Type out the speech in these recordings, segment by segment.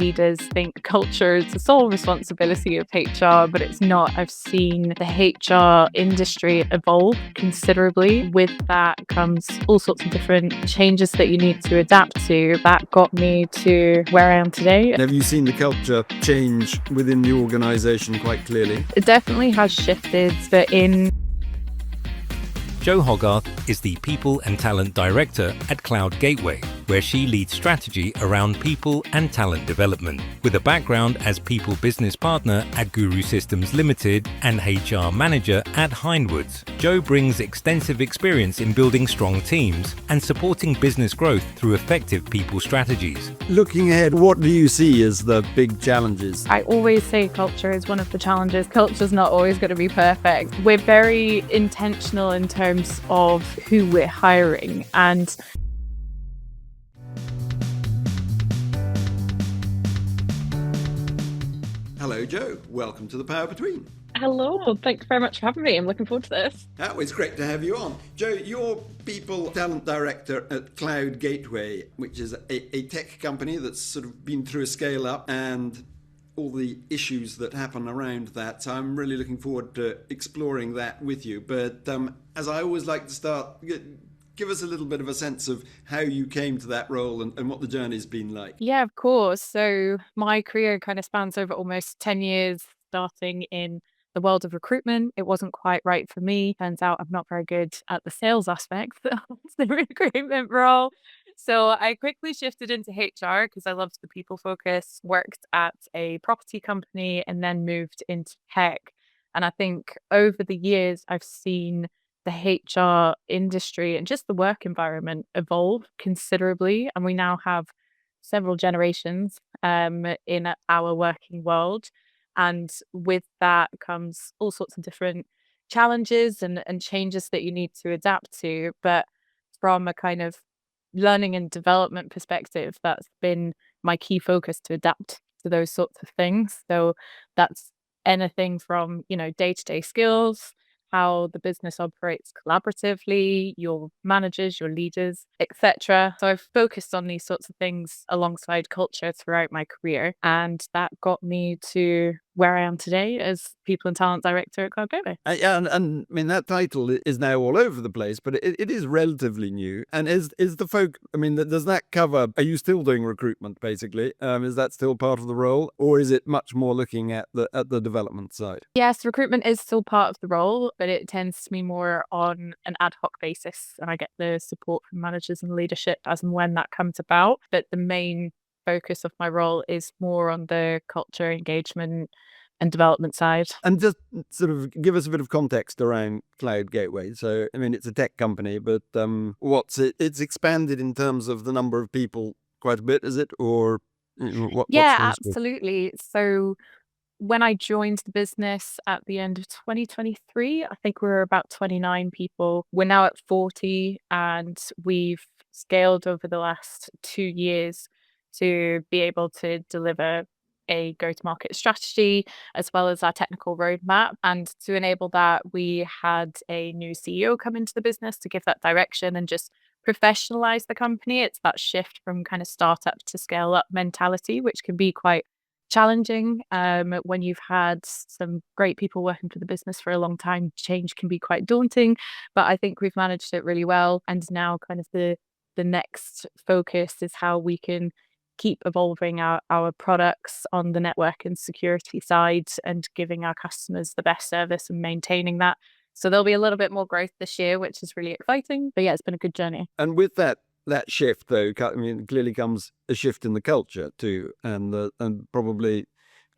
Leaders think culture is the sole responsibility of HR, but it's not. I've seen the HR industry evolve considerably. With that comes all sorts of different changes that you need to adapt to. That got me to where I am today. Have you seen the culture change within the organisation quite clearly? It definitely has shifted, but in Jo Hoggarth is the People and Talent Director at Cloud Gateway, where she leads strategy around people and talent development. With a background as People Business Partner at Guru Systems Limited and HR Manager at Hindwoods, Jo brings extensive experience in building strong teams and supporting business growth through effective people strategies. Looking ahead, what do you see as the big challenges? I always say culture is one of the challenges. Culture's not always going to be perfect. We're very intentional in terms of who we're hiring, and Hello, Jo. Welcome to The Power Between. hello, thanks very much for having me. I'm looking forward to this. Oh, it's great to have you on. Jo, you're People Talent Director at Cloud Gateway, which is a tech company that's sort of been through a scale up and all the issues that happen around that. So I'm really looking forward to exploring that with you. But as I always like to start, give us a little bit of a sense of how you came to that role and what the journey's been like. Yeah, of course. So my career kind of spans over almost 10 years, starting in the world of recruitment. It wasn't quite right for me. Turns out I'm not very good at the sales aspect of the recruitment role. So I quickly shifted into HR because I loved the people focus, worked at a property company, and then moved into tech. And I think over the years, I've seen the HR industry and just the work environment evolve considerably. And we now have several generations in our working world. And with that comes all sorts of different challenges and changes that you need to adapt to. But from a kind of learning and development perspective, that's been my key focus, to adapt to those sorts of things. So that's anything from, day-to-day skills, how the business operates collaboratively, your managers, your leaders, etc. So I've focused on these sorts of things alongside culture throughout my career, and that got me to where I am today as People and Talent Director at Cloud Gateway. Yeah, and I mean that title is now all over the place, but it is relatively new. And is the folk? I mean, does that cover? Are you still doing recruitment basically? Is that still part of the role, or is it much more looking at the development side? Yes, recruitment is still part of the role, but it tends to be more on an ad hoc basis, and I get the support from managers and leadership as and when that comes about. But the main focus of my role is more on the culture, engagement, and development side. And just sort of give us a bit of context around Cloud Gateway. So, I mean, it's a tech company, but it's expanded in terms of the number of people quite a bit, is it? Or what's Yeah, the history? absolutely. So when I joined the business at the end of 2023, I think we were about 29 people. We're now at 40, and we've scaled over the last 2 years to be able to deliver a go-to-market strategy as well as our technical roadmap. And to enable that, we had a new CEO come into the business to give that direction and just professionalize the company. It's that shift from kind of startup to scale up mentality, which can be quite challenging when you've had some great people working for the business for a long time. Change can be quite daunting, but I think we've managed it really well. And now kind of the next focus is how we can keep evolving our products on the network and security side and giving our customers the best service and maintaining that. So there'll be a little bit more growth this year, which is really exciting. But yeah, it's been a good journey. And with that shift, though, I mean, clearly comes a shift in the culture too, and probably,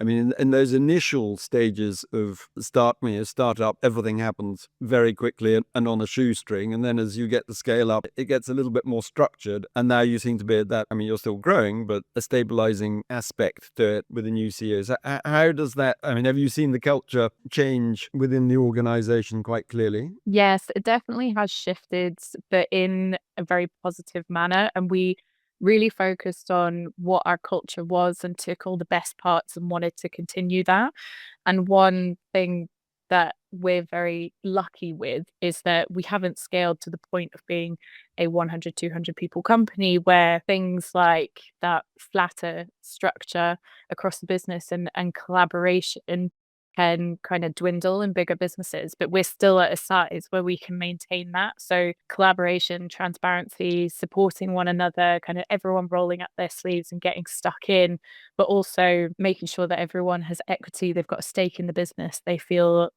I mean, in those initial stages of startup, everything happens very quickly and on a shoestring, and then as you get the scale up, it gets a little bit more structured. And now you seem to be at that. I mean, you're still growing, but a stabilizing aspect to it with the new CEOs. How does that? I mean, have you seen the culture change within the organization quite clearly? Yes, it definitely has shifted, but in a very positive manner. And we really focused on what our culture was and took all the best parts and wanted to continue that. And one thing that we're very lucky with is that we haven't scaled to the point of being a 100, 200 people company, where things like that flatter structure across the business and collaboration can kind of dwindle in bigger businesses, but we're still at a size where we can maintain that. So collaboration, transparency, supporting one another, kind of everyone rolling up their sleeves and getting stuck in, but also making sure that everyone has equity, they've got a stake in the business, they feel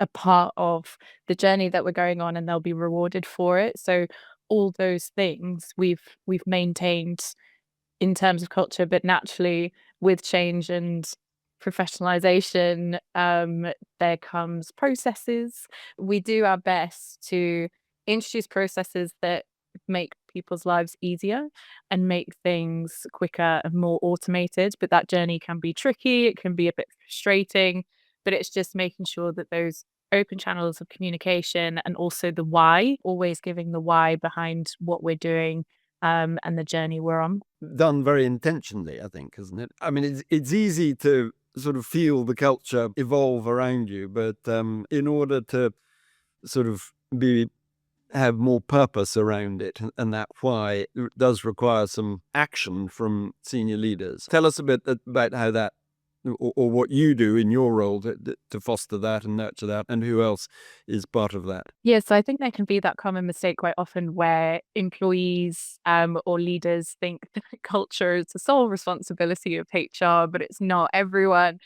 a part of the journey that we're going on and they'll be rewarded for it. So all those things we've maintained in terms of culture, but naturally with change and professionalization, there comes processes. We do our best to introduce processes that make people's lives easier and make things quicker and more automated. But that journey can be tricky, it can be a bit frustrating, but it's just making sure that those open channels of communication and also the why, always giving the why behind what we're doing, and the journey we're on. Done very intentionally, I think, isn't it? I mean, it's easy to sort of feel the culture evolve around you, but in order to sort of be have more purpose around it, and that why it does require some action from senior leaders. Tell us a bit about how that, or what you do in your role to foster that and nurture that, and who else is part of that. Yeah, so I think there can be that common mistake quite often where employees or leaders think that culture is the sole responsibility of HR, but it's not. Everyone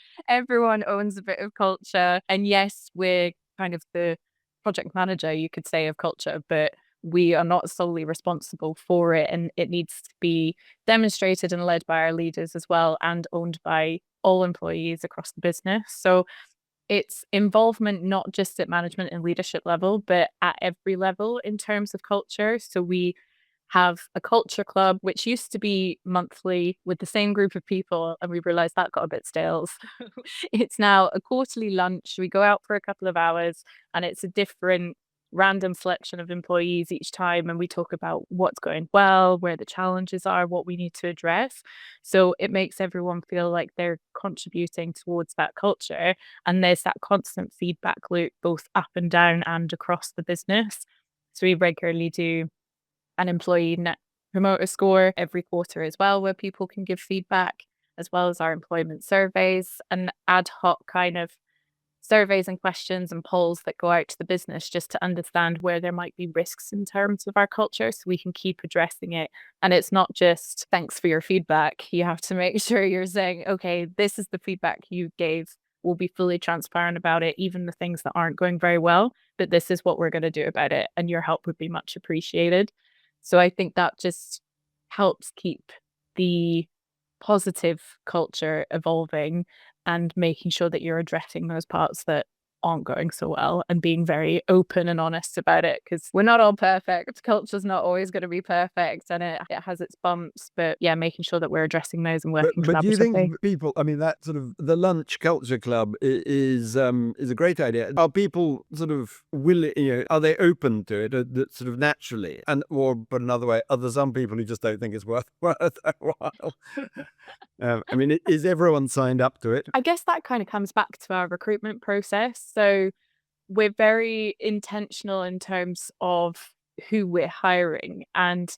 owns a bit of culture. And yes, we're kind of the project manager, you could say, of culture, but we are not solely responsible for it. And it needs to be demonstrated and led by our leaders as well, and owned by all employees across the business. So it's involvement not just at management and leadership level, but at every level in terms of culture. So we have a culture club, which used to be monthly with the same group of people, and we realized that got a bit stale. So it's now a quarterly lunch. We go out for a couple of hours, and it's a different random selection of employees each time. And we talk about what's going well, where the challenges are, what we need to address. So it makes everyone feel like they're contributing towards that culture. And there's that constant feedback loop, both up and down and across the business. So we regularly do an employee net promoter score every quarter as well, where people can give feedback, as well as our employment surveys and ad hoc kind of surveys and questions and polls that go out to the business just to understand where there might be risks in terms of our culture so we can keep addressing it. And it's not just thanks for your feedback. You have to make sure you're saying, okay, this is the feedback you gave. We'll be fully transparent about it, even the things that aren't going very well, but this is what we're going to do about it. And your help would be much appreciated. So I think that just helps keep the positive culture evolving and making sure that you're addressing those parts that aren't going so well and being very open and honest about it, because we're not all perfect. Culture's not always going to be perfect, and it has its bumps, but yeah, making sure that we're addressing those and working But do you collaboratively. think people? I mean, that sort of the lunch culture club is a great idea. Are people sort of willing? Are they open to it, sort of naturally? And or put another way, are there some people who just don't think it's worth a while? I mean, is everyone signed up to it? I guess that kind of comes back to our recruitment process. So we're very intentional in terms of who we're hiring, and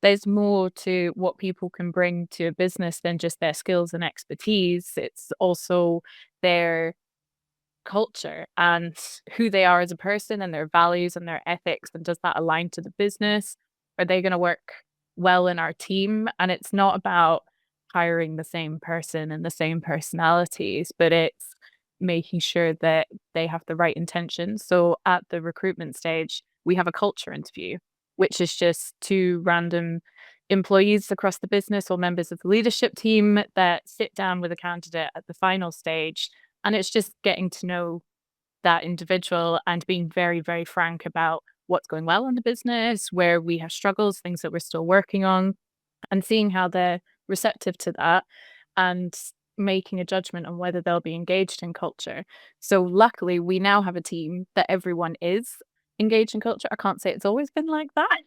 there's more to what people can bring to a business than just their skills and expertise. It's also their culture and who they are as a person and their values and their ethics. And does that align to the business? Are they going to work well in our team? And it's not about hiring the same person and the same personalities, but it's making sure that they have the right intentions. So at the recruitment stage, we have a culture interview, which is just two random employees across the business or members of the leadership team that sit down with a candidate at the final stage. And it's just getting to know that individual and being very, very frank about what's going well in the business, where we have struggles, things that we're still working on, and seeing how they're receptive to that and making a judgment on whether they'll be engaged in culture. So luckily, we now have a team that everyone is engaged in culture. I can't say it's always been like that,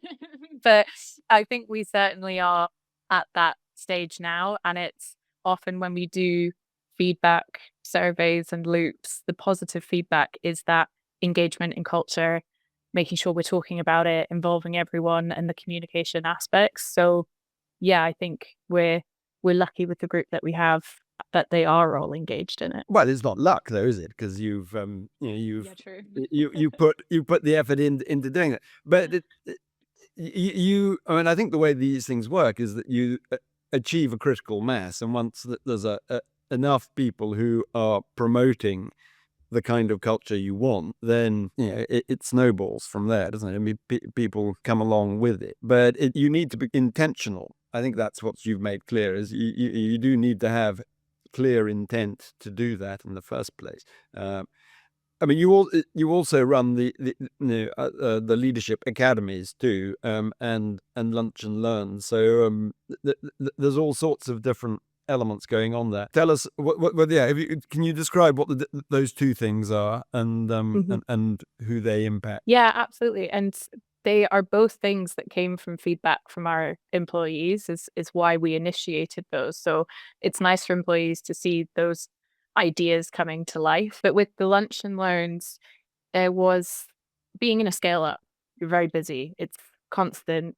but I think we certainly are at that stage now. And it's often when we do feedback surveys and loops, the positive feedback is that engagement in culture making sure we're talking about it, involving everyone, and the communication aspects. So yeah, I think we're lucky with the group that we have, that they are all engaged in it. Well, it's not luck though, is it? Because Yeah, true. you put the effort into doing it. But I mean, I think the way these things work is that you achieve a critical mass, and once there's enough people who are promoting the kind of culture you want, then it snowballs from there, doesn't it? I mean, people come along with it, but you need to be intentional. I think that's what you've made clear, is you do need to have clear intent to do that in the first place. I mean, you also run the leadership academies too, and lunch and learn. So there's all sorts of different elements going on there. Tell us, can you describe what those two things are, and Mhm. and who they impact? Yeah, absolutely. And they are both things that came from feedback from our employees, is why we initiated those. So it's nice for employees to see those ideas coming to life. But with the lunch and learns, there was being in a scale up, you're very busy. It's constant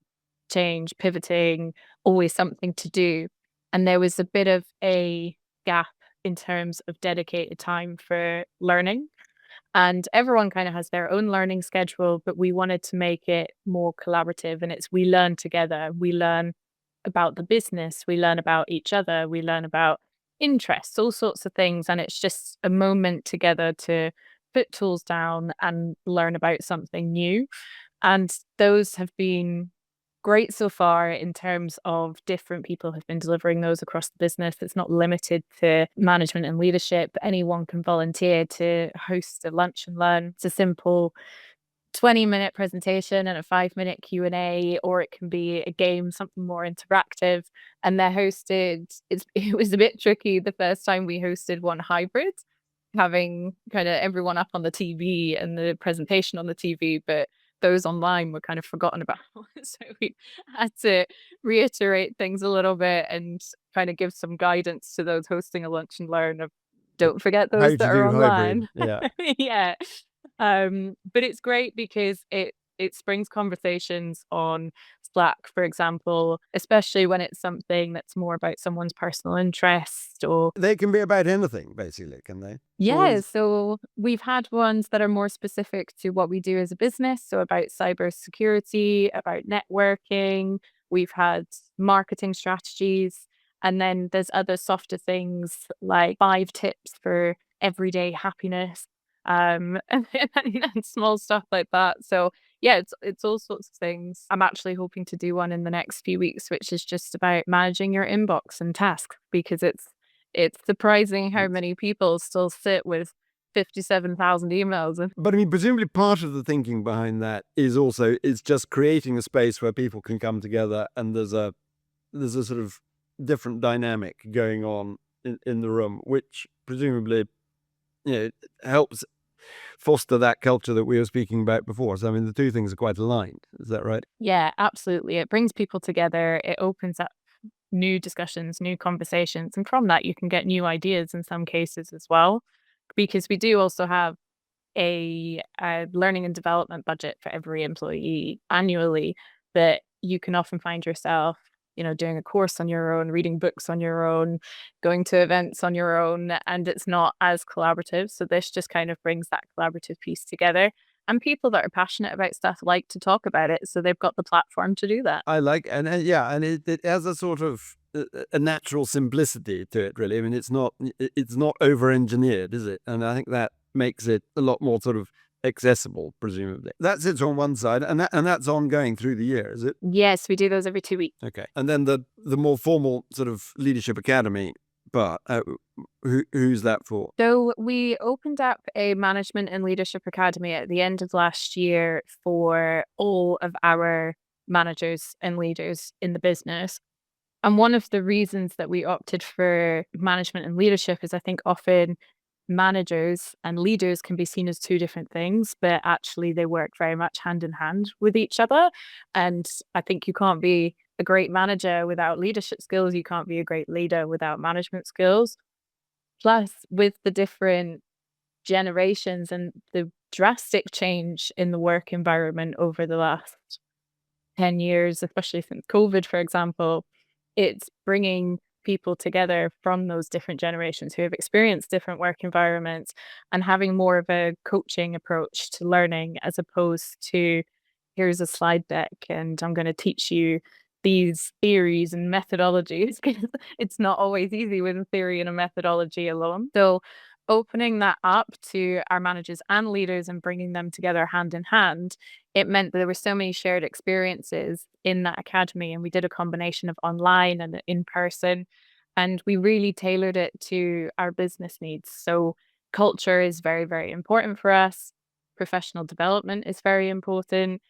change, pivoting, always something to do. And there was a bit of a gap in terms of dedicated time for learning. And everyone kind of has their own learning schedule, but we wanted to make it more collaborative. And it's we learn together. We learn about the business, we learn about each other, we learn about interests, all sorts of things. And it's just a moment together to put tools down and learn about something new. And those have been great so far in terms of different people have been delivering those across the business. It's not limited to management and leadership. Anyone can volunteer to host a lunch and learn. It's a simple 20-minute presentation and a 5-minute Q&A, or it can be a game, something more interactive. And they're hosted, it was a bit tricky the first time we hosted one hybrid, having kind of everyone up on the TV and the presentation on the TV, but those online were kind of forgotten about. So we had to reiterate things a little bit and kind of give some guidance to those hosting a lunch and learn of don't forget How those to that are do hybrid? online. Yeah. Yeah. But it's great because it springs conversations on Slack, for example, especially when it's something that's more about someone's personal interest or They can be about anything, basically, can they? Or yeah, so we've had ones that are more specific to what we do as a business, so about cybersecurity, about networking. We've had marketing strategies, and then there's other softer things like 5 tips for everyday happiness, and small stuff like that. So yeah, it's all sorts of things. I'm actually hoping to do one in the next few weeks, which is just about managing your inbox and tasks, because it's surprising how many people still sit with 57,000 emails. And But I mean, presumably part of the thinking behind that is also it's just creating a space where people can come together, and there's a sort of different dynamic going on in the room, which presumably helps foster that culture that we were speaking about before. So I mean, the two things are quite aligned. Is that right? yeah, absolutely. It brings people together. It opens up new discussions, new conversations. And from that, you can get new ideas in some cases as well. Because we do also have a learning and development budget for every employee annually, that you can often find yourself, doing a course on your own, reading books on your own, going to events on your own, and it's not as collaborative. So this just kind of brings that collaborative piece together. And people that are passionate about stuff like to talk about it, so they've got the platform to do that. I like, and yeah, and it has a sort of a natural simplicity to it, really. I mean, it's not over engineered, is it? And I think that makes it a lot more sort of accessible, presumably. That sits on one side, and that's ongoing through the year, is it? Yes, we do those every 2 weeks. Okay, and then the more formal sort of leadership academy part, who's that for? So we opened up a management and leadership academy at the end of last year for all of our managers and leaders in the business. And one of the reasons that we opted for management and leadership is I think often managers and leaders can be seen as two different things, but actually they work very much hand in hand with each other. And I think you can't be a great manager without leadership skills. You can't be a great leader without management skills. Plus, with the different generations and the drastic change in the work environment over the last 10 years, especially since COVID, for example. It's bringing people together from those different generations who have experienced different work environments and having more of a coaching approach to learning as opposed to here's a slide deck and I'm going to teach you these theories and methodologies because it's not always easy with a theory and a methodology alone. So opening that up to our managers and leaders and bringing them together hand in hand, it meant that there were so many shared experiences in that academy. And we did a combination of online and in person. And we really tailored it to our business needs. So culture is very, very important for us. Professional development is very important.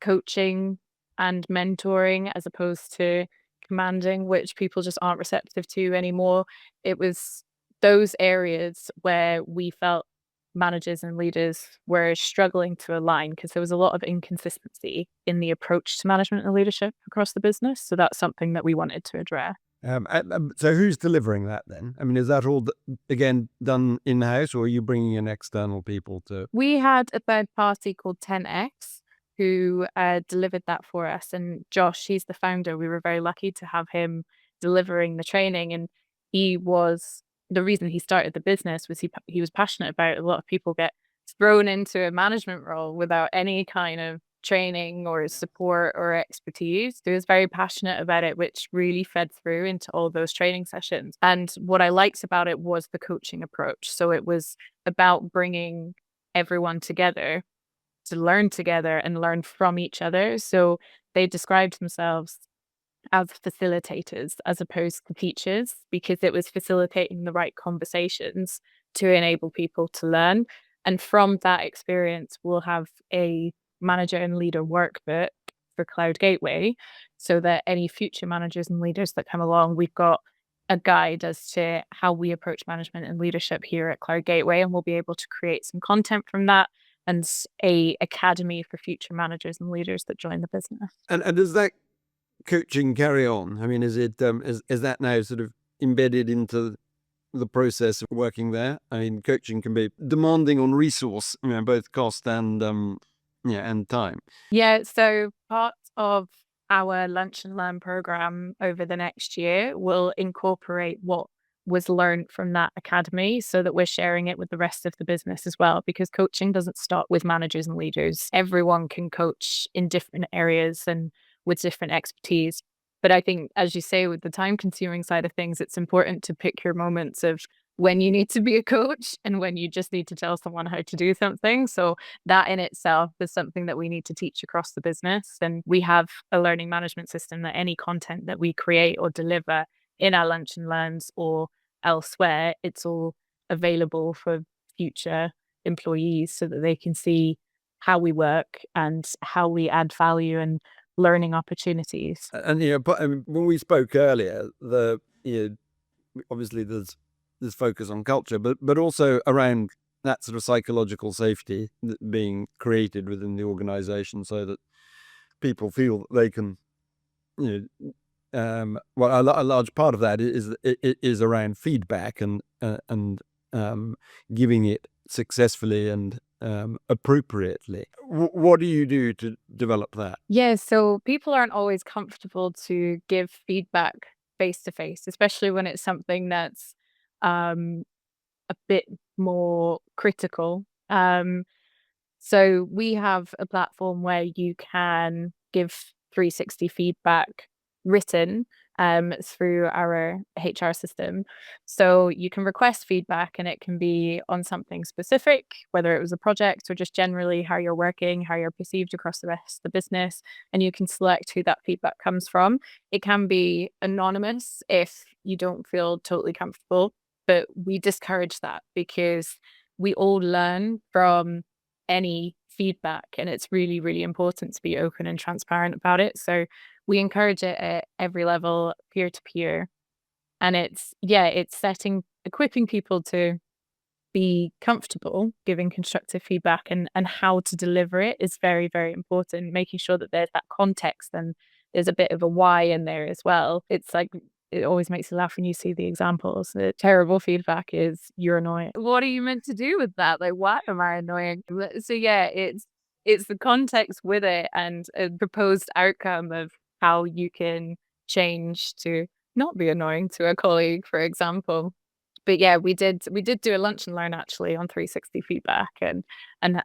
Coaching and mentoring as opposed to commanding, which people just aren't receptive to anymore. It was those areas where we felt managers and leaders were struggling to align because there was a lot of inconsistency in the approach to management and leadership across the business. So that's something that we wanted to address. So who's delivering that then? I mean, is that all, again, done in-house, or are you bringing in external people to? We had a third party called 10X who delivered that for us. And Josh, he's the founder. We were very lucky to have him delivering the training. And he was the reason he started the business was he was passionate about it. A lot of people get thrown into a management role without any kind of training or support or expertise. He was very passionate about it, which really fed through into all those training sessions. And what I liked about it was the coaching approach. So it was about bringing everyone together to learn together and learn from each other. So they described themselves as facilitators as opposed to teachers because it was facilitating the right conversations to enable people to learn. And from that experience, we'll have a manager and leader workbook for Cloud Gateway so that any future managers and leaders that come along, we've got a guide as to how we approach management and leadership here at Cloud Gateway, and we'll be able to create some content from that and a academy for future managers and leaders that join the business. And does that coaching carry on? I mean, is it is that now sort of embedded into the process of working there? I mean, coaching can be demanding on resource, both cost and and time. Yeah, so part of our Lunch and Learn program over the next year will incorporate what was learned from that academy so that we're sharing it with the rest of the business as well, because coaching doesn't stop with managers and leaders. Everyone can coach in different areas and with different expertise. But I think, as you say, with the time consuming side of things, it's important to pick your moments of when you need to be a coach and when you just need to tell someone how to do something. So that in itself is something that we need to teach across the business. And we have a learning management system that any content that we create or deliver in our Lunch and Learns or elsewhere, it's all available for future employees so that they can see how we work and how we add value and learning opportunities. And but I mean, when we spoke earlier, obviously there's focus on culture, but also around that sort of psychological safety being created within the organization so that people feel that they can, well, a large part of that is around feedback and giving it successfully and appropriately. What do you do to develop that? Yeah, so people aren't always comfortable to give feedback face to face, especially when it's something that's a bit more critical. So we have a platform where you can give 360 feedback written through our HR system. So you can request feedback and it can be on something specific, whether it was a project or just generally how you're working, how you're perceived across the rest of the business. And you can select who that feedback comes from. It can be anonymous if you don't feel totally comfortable, but we discourage that because we all learn from any feedback and it's really, really important to be open and transparent about it. So we encourage it at every level, peer to peer. And it's equipping people to be comfortable giving constructive feedback and how to deliver it is very, very important. Making sure that there's that context and there's a bit of a why in there as well. It's like it always makes you laugh when you see the examples. The terrible feedback is you're annoying. What are you meant to do with that? Like, why am I annoying? So yeah, it's the context with it and a proposed outcome of how you can change to not be annoying to a colleague, for example. But yeah, we did do a lunch and learn actually on 360 feedback and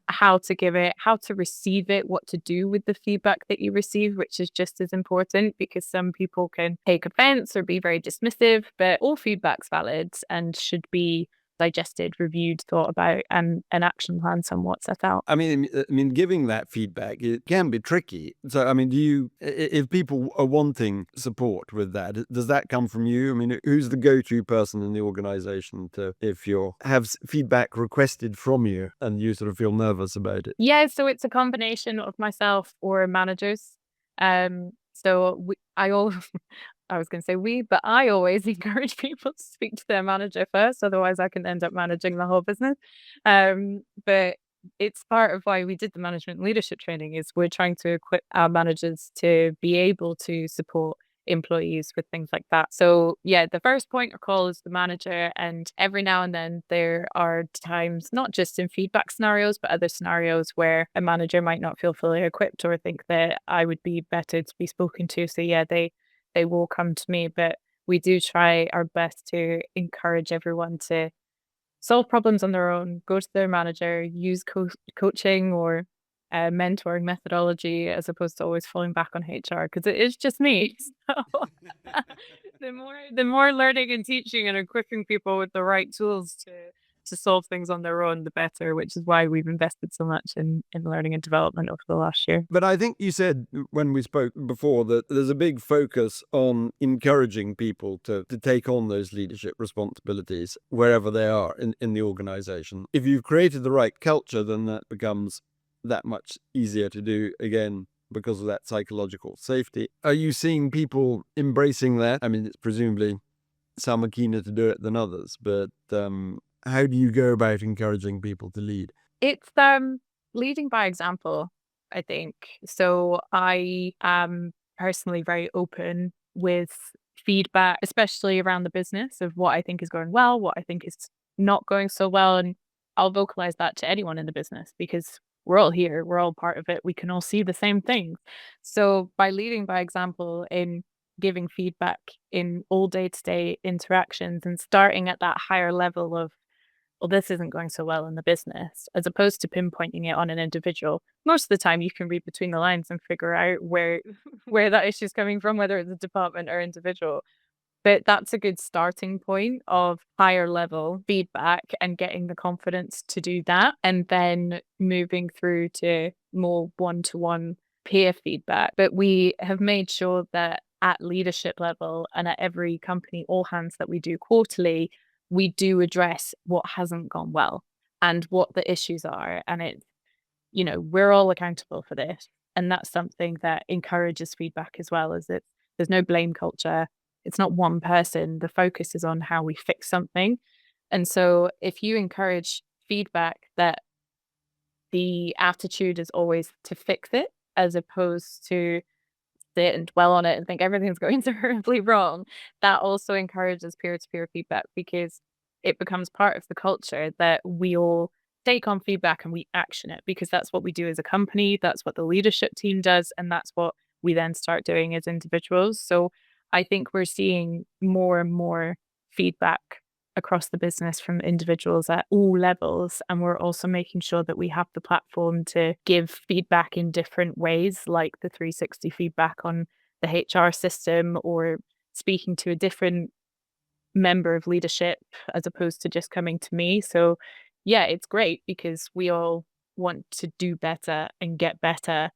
how to give it, how to receive it, what to do with the feedback that you receive, which is just as important because some people can take offense or be very dismissive, but all feedback's valid and should be digested, reviewed, thought about, and an action plan somewhat set out. I mean, giving that feedback, it can be tricky. So, I mean, if people are wanting support with that, does that come from you? I mean, who's the go-to person in the organization if you have feedback requested from you and you sort of feel nervous about it? Yeah, so it's a combination of myself or managers. I always, I was going to say we, but I always encourage people to speak to their manager first. Otherwise, I can end up managing the whole business. But it's part of why we did the management leadership training is we're trying to equip our managers to be able to support employees with things like that. So yeah, the first point of call is the manager, and every now and then there are times, not just in feedback scenarios, but other scenarios where a manager might not feel fully equipped or think that I would be better to be spoken to. So yeah, they will come to me, but we do try our best to encourage everyone to solve problems on their own, go to their manager, use coaching or mentoring methodology as opposed to always falling back on HR because it is just me. So the more learning and teaching and equipping people with the right tools to solve things on their own, the better, which is why we've invested so much in learning and development over the last year. But I think you said when we spoke before that there's a big focus on encouraging people to take on those leadership responsibilities wherever they are in the organization. If you've created the right culture, then that becomes that much easier to do again because of that psychological safety. Are you seeing people embracing that? I mean, it's presumably some are keener to do it than others, but how do you go about encouraging people to lead? It's leading by example, I think. So I am personally very open with feedback, especially around the business of what I think is going well, what I think is not going so well. And I'll vocalize that to anyone in the business because we're all here, we're all part of it. We can all see the same things. So by leading by example in giving feedback in all day-to-day interactions and starting at that higher level of well, this isn't going so well in the business, as opposed to pinpointing it on an individual. Most of the time, you can read between the lines and figure out where where that issue is coming from, whether it's a department or individual. But that's a good starting point of higher level feedback and getting the confidence to do that, and then moving through to more one-to-one peer feedback. But we have made sure that at leadership level and at every company all hands that we do quarterly, we do address what hasn't gone well and what the issues are. And we're all accountable for this. And that's something that encourages feedback as well, is that there's no blame culture. It's not one person. The focus is on how we fix something. And so if you encourage feedback that the attitude is always to fix it, as opposed to sit and dwell on it and think everything's going terribly wrong, that also encourages peer-to-peer feedback because it becomes part of the culture that we all take on feedback and we action it because that's what we do as a company, that's what the leadership team does, and that's what we then start doing as individuals. So I think we're seeing more and more feedback across the business from individuals at all levels. And we're also making sure that we have the platform to give feedback in different ways, like the 360 feedback on the HR system or speaking to a different member of leadership as opposed to just coming to me. So yeah, it's great because we all want to do better and get better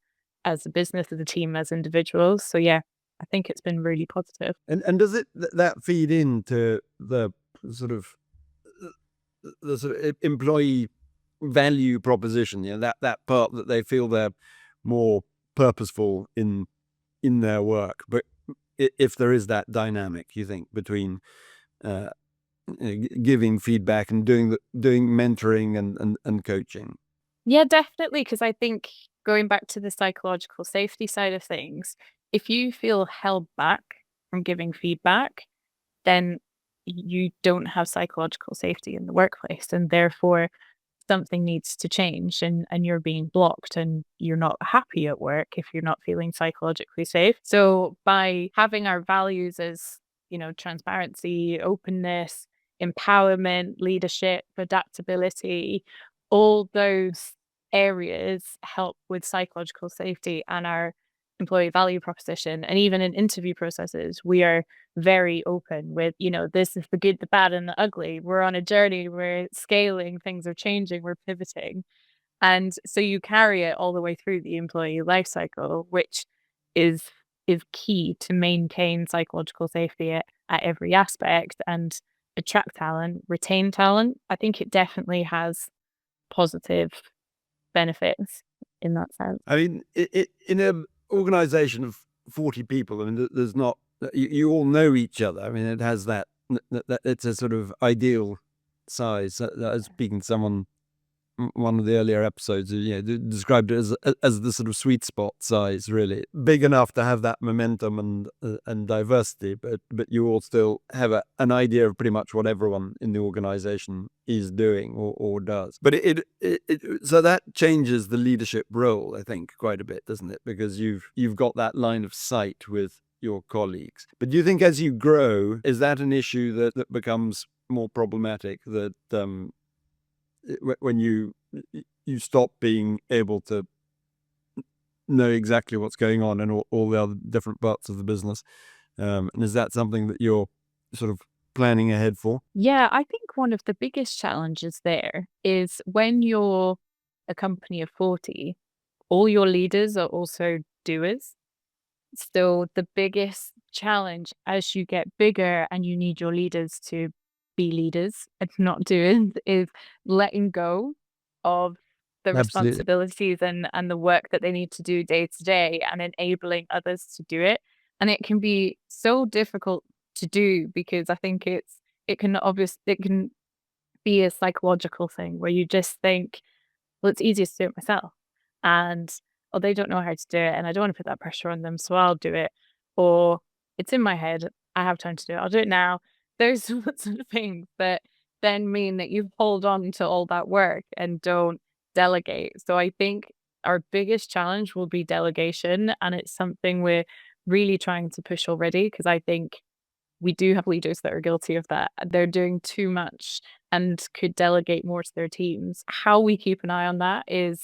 as a business, as a team, as individuals. So yeah, I think it's been really positive. And does that feed into sort of the sort of employee value proposition? That part that they feel they're more purposeful in their work. But if there is that dynamic, you think between giving feedback and doing mentoring and coaching. Yeah, definitely. Because I think going back to the psychological safety side of things, if you feel held back from giving feedback, then you don't have psychological safety in the workplace, and therefore something needs to change, and you're being blocked and you're not happy at work if you're not feeling psychologically safe. So by having our values as, transparency, openness, empowerment, leadership, adaptability, all those areas help with psychological safety and our employee value proposition. And even in interview processes, we are very open with, this is the good, the bad, and the ugly. We're on a journey, we're scaling, things are changing, we're pivoting. And so you carry it all the way through the employee life cycle, which is is key to maintain psychological safety at every aspect and attract talent, retain talent. I think it definitely has positive benefits in that sense. I mean, in an organization of 40 people, I mean, there's not, you all know each other. I mean, it has that it's a sort of ideal size. I was speaking to someone, one of the earlier episodes, described it as the sort of sweet spot size, really big enough to have that momentum and diversity, but you all still have an idea of pretty much what everyone in the organization is doing or does. But so that changes the leadership role, I think, quite a bit, doesn't it? Because you've got that line of sight with your colleagues. But do you think as you grow, is that an issue that becomes more problematic, that when you stop being able to know exactly what's going on in all the other different parts of the business, and is that something that you're sort of planning ahead for? Yeah, I think one of the biggest challenges there is when you're a company of 40, all your leaders are also doers. So the biggest challenge as you get bigger and you need your leaders to be leaders and not doers is letting go of the Absolutely. responsibilities and the work that they need to do day to day and enabling others to do it. And it can be so difficult to do because I think it can be a psychological thing where you just think, well, it's easier to do it myself. And, oh, they don't know how to do it, and I don't want to put that pressure on them, so I'll do it. Or it's in my head, I have time to do it, I'll do it now. Those sorts of things that then mean that you hold on to all that work and don't delegate. So I think our biggest challenge will be delegation, and it's something we're really trying to push already because I think we do have leaders that are guilty of that. They're doing too much and could delegate more to their teams. How we keep an eye on that is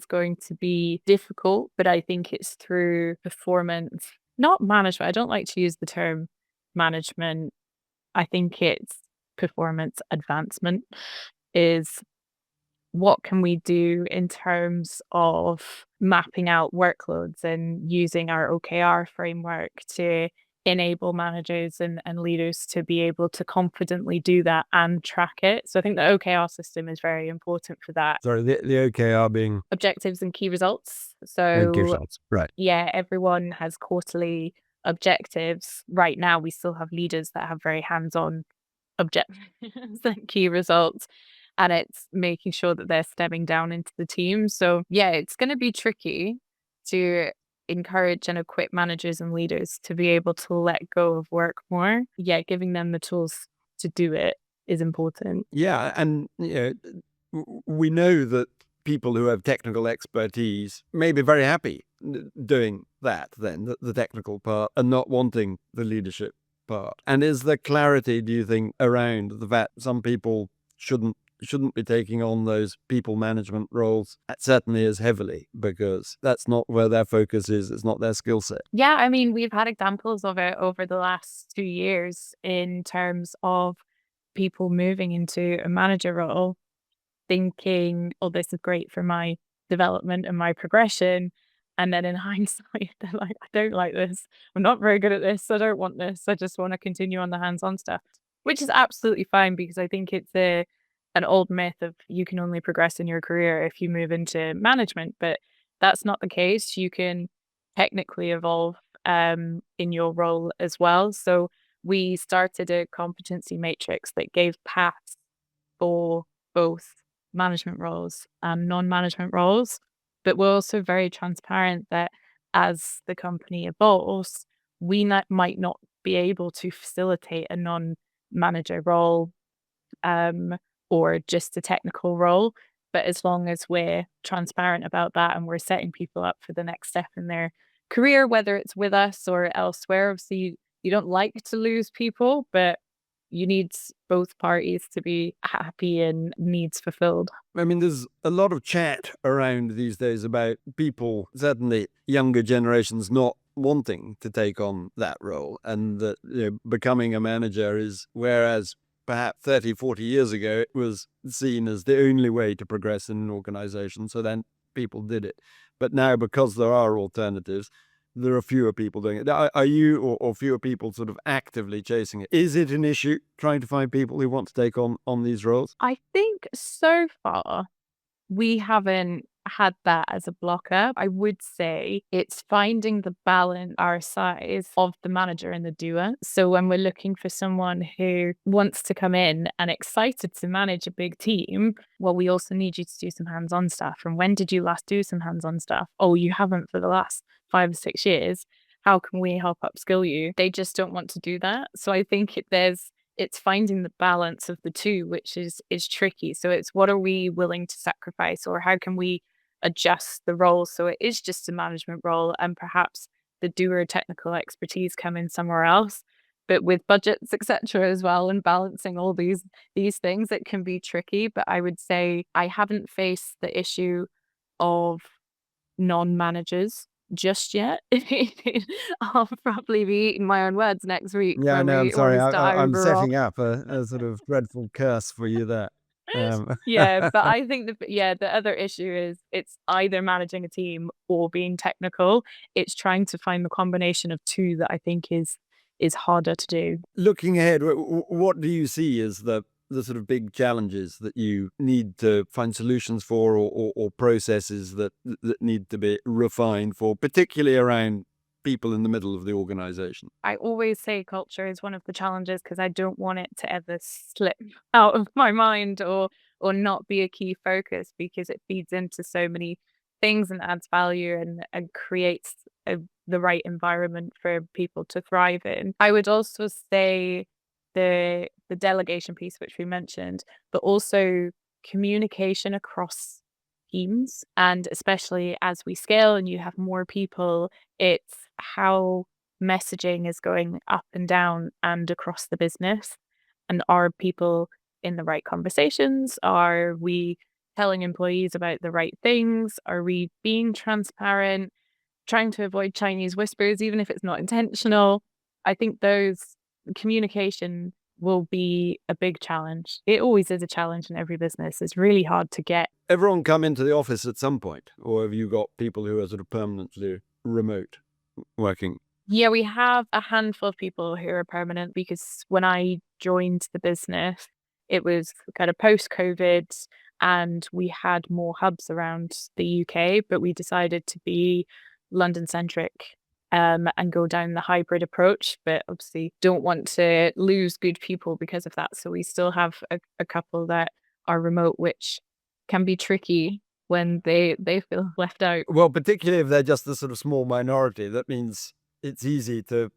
going to be difficult, but I think it's through performance, not management. I don't like to use the term management. I think it's performance advancement is what can we do in terms of mapping out workloads and using our OKR framework to enable managers and leaders to be able to confidently do that and track it. So I think the OKR system is very important for that. Sorry, the OKR being Objectives and key results. okay So results, right? yeah, everyone has quarterly objectives. Right now, we still have leaders that have very hands-on objectives and key results, and it's making sure that they're stemming down into the team. So yeah, it's going to be tricky to encourage and equip managers and leaders to be able to let go of work more. Yeah, giving them the tools to do it is important. Yeah, and we know that people who have technical expertise may be very happy doing that, then the technical part, and not wanting the leadership part. And is there clarity, do you think, around the fact some people shouldn't be taking on those people management roles, certainly as heavily, because that's not where their focus is, it's not their skill set? Yeah, I mean, we've had examples of it over the last 2 years in terms of people moving into a manager role thinking, "Oh, this is great for my development and my progression." And then in hindsight, they're like, "I don't like this. I'm not very good at this. I don't want this. I just want to continue on the hands-on stuff," which is absolutely fine because I think it's an old myth of you can only progress in your career if you move into management, but that's not the case. You can technically evolve in your role as well. So we started a competency matrix that gave paths for both management roles and non-management roles. But we're also very transparent that as the company evolves, we might not be able to facilitate a non-manager role, um, or just a technical role. But as long as we're transparent about that and we're setting people up for the next step in their career, whether it's with us or elsewhere, obviously you don't like to lose people, but you need both parties to be happy and needs fulfilled. I mean, there's a lot of chat around these days about people, certainly younger generations, not wanting to take on that role, and that becoming a manager is, whereas perhaps 30, 40 years ago, it was seen as the only way to progress in an organization. So then people did it. But now, because there are alternatives, there are fewer people doing it. Are you or fewer people sort of actively chasing it? Is it an issue trying to find people who want to take on these roles? I think so far we haven't had that as a blocker. I would say it's finding the balance our size of the manager and the doer. So when we're looking for someone who wants to come in and excited to manage a big team, well, we also need you to do some hands-on stuff. And when did you last do some hands-on stuff? Oh, you haven't for the last 5 or 6 years. How can we help upskill you? They just don't want to do that. So I think it's finding the balance of the two, which is tricky. So it's, what are we willing to sacrifice, or how can we adjust the role so it is just a management role, and perhaps the doer technical expertise come in somewhere else. But with budgets, etc., as well, and balancing all these things, it can be tricky. But I would say I haven't faced the issue of non-managers just yet. I'll probably be eating my own words next week Yeah, I when know. I'm we sorry. start I'm overall. setting up a sort of dreadful curse for you there. Um, Yeah, but I think the other issue is it's either managing a team or being technical. It's trying to find the combination of two that I think is harder to do. Looking ahead, what do you see as the sort of big challenges that you need to find solutions for, or processes that need to be refined for, particularly around people in the middle of the organization? I always say culture is one of the challenges because I don't want it to ever slip out of my mind, or not be a key focus, because it feeds into so many things and adds value and creates the right environment for people to thrive in. I would also say the delegation piece, which we mentioned, but also communication across teams, and especially as we scale and you have more people, it's how messaging is going up and down and across the business. And are people in the right conversations? Are we telling employees about the right things? Are we being transparent, trying to avoid Chinese whispers, even if it's not intentional? I think those communication will be a big challenge. It always is a challenge in every business. It's really hard to get. Everyone come into the office at some point, or have you got people who are sort of permanently remote working? Yeah, we have a handful of people who are permanent, because when I joined the business, it was kind of post-COVID and we had more hubs around the UK, but we decided to be London-centric, and go down the hybrid approach, but obviously don't want to lose good people because of that. So we still have a couple that are remote, which can be tricky when they feel left out. Well, particularly if they're just a sort of small minority, that means it's easy to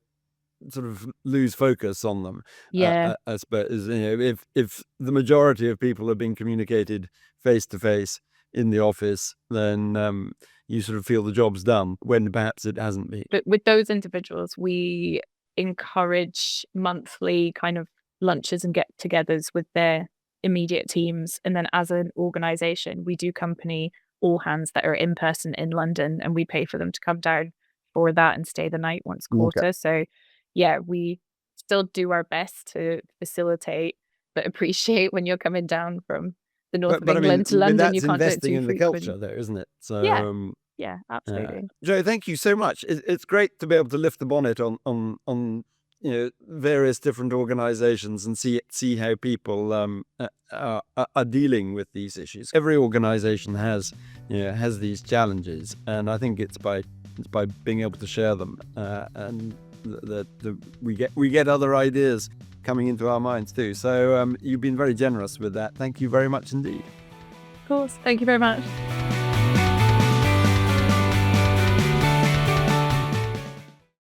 sort of lose focus on them. Yeah. I suppose, if the majority of people are being communicated face to face in the office, then you sort of feel the job's done when perhaps it hasn't been. But with those individuals, we encourage monthly kind of lunches and get-togethers with their immediate teams. And then as an organization, we do company all hands that are in person in London, and we pay for them to come down for that and stay the night once a Okay. quarter. So yeah, we still do our best to facilitate, but appreciate when you're coming down from the north of But England to I mean London, you that's can't do it investing too in the frequent. culture, though, isn't it? Yeah, So yeah, absolutely. Jo, thank you so much. It's great to be able to lift the bonnet on various different organizations and see how people are dealing with these issues. Every organization has these challenges, and I think it's by being able to share them and that we get other ideas coming into our minds too. So you've been very generous with that. Thank you very much indeed. Of course. Thank you very much.